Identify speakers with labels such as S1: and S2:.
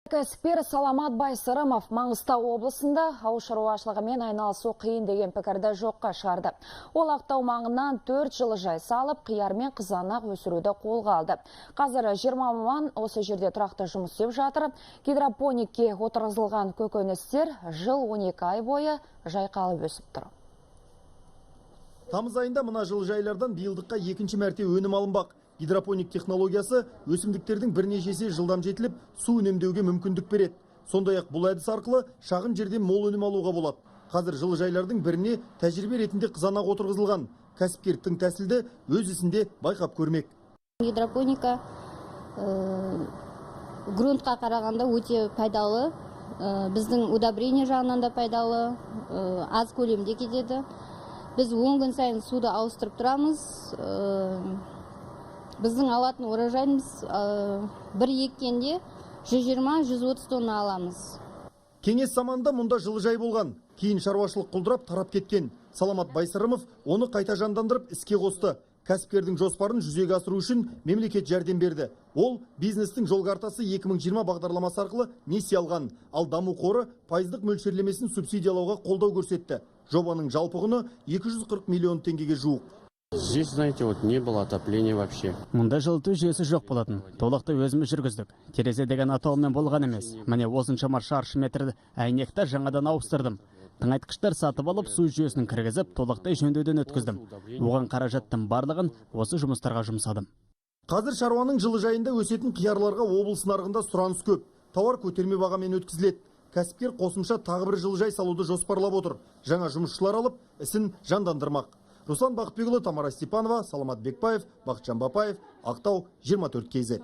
S1: Кәсіпкер Саламат Байсырымов Маңғыстау облысында ауыл шаруашылығымен айналысу қиын деген пікірді жоққа шығарды. Ол Ақтау маңынан 4 жылыжай салып, қияр мен қызанақ өсіруді қолға алды. Қазір 20 маман осы жерде тұрақты жұмыс істеп жатыр. Гидропоникке отырғызылған көкөністер жыл 12 ай бойы жайқалып өсіп тұр.
S2: Тамыз айында мына жылыжайлардан биылдыққа екінші мәрте өнім алынбақ. Гидропоник технологиясы өсімдіктердің бірнеше есе жылдам жетіліп, су үнемдеуге мүмкіндік береді. Сондай-ақ бұл әдіс арқылы шағын жерден мол өнім алуға болады. Қазір жылыжайлардың біріне тәжірибе ретінде қызанақ отырғызылған. Кәсіпкер тың тәсілді өз ісінде байқап көрмек.
S3: Гидропоника грунтқа қарағанда өте пайдалы. Біздің удобрение жағынан да пайдалы, аз көлемде кетеді. Біз 10 күн сайын суды ауыстырып тұрамыз. Біздің алатын урожайымыз бір еккенде 120-130 тонна аламыз.
S2: Кеңес заманында мұнда жылыжай болған. Кейін шаруашылық құлдырап тарап кеткен. Саламат Байсырымов оны қайта жандандырып іске қосты. Кәсіпкердің жоспарын жүзеге асыру үшін мемлекет жәрдем берді. Ол бизнестің жол картасы 2020 бағдарламасы арқылы несие алған. Ал даму қоры пайыздық мөлшерлемесін субсидиялауға қолдау көрсетті. Жобаның жалпы құны 240 миллион теңгеге жуық.
S4: Здесь, знаете, вот не было отопления вообще.
S5: Мұнда жылыту жүйесі жоқ болатын. Толықты өзіміз жүргіздік. Терезе деген атаумен болған емес. Міне осыншама шаршы метрді әйнекті жаңадан ауыстырдым. Тыңайтқыштар сатып алып, су жүйесін кіргізіп, толықтай жөндеуден өткіздім. Оған қаражаттың барлығын осы жұмыстарға жұмсадым.
S2: Қазір шаруаның жылыжайында өсетін қиярларға облыс нарығында сұраныс көп. Тауар көтерме бағамен өткізіледі. Кәсіпкер қосымша тағы бір жылыжай салуды жоспарлап отыр. Жаңа жұмысшылар алып, ісін жандандырмақ. Руслан Бақытбекұлы, Тамара Степанова, Саламат Бекбаев, Бақытжан Бапаев, Ақтау 24 KZ.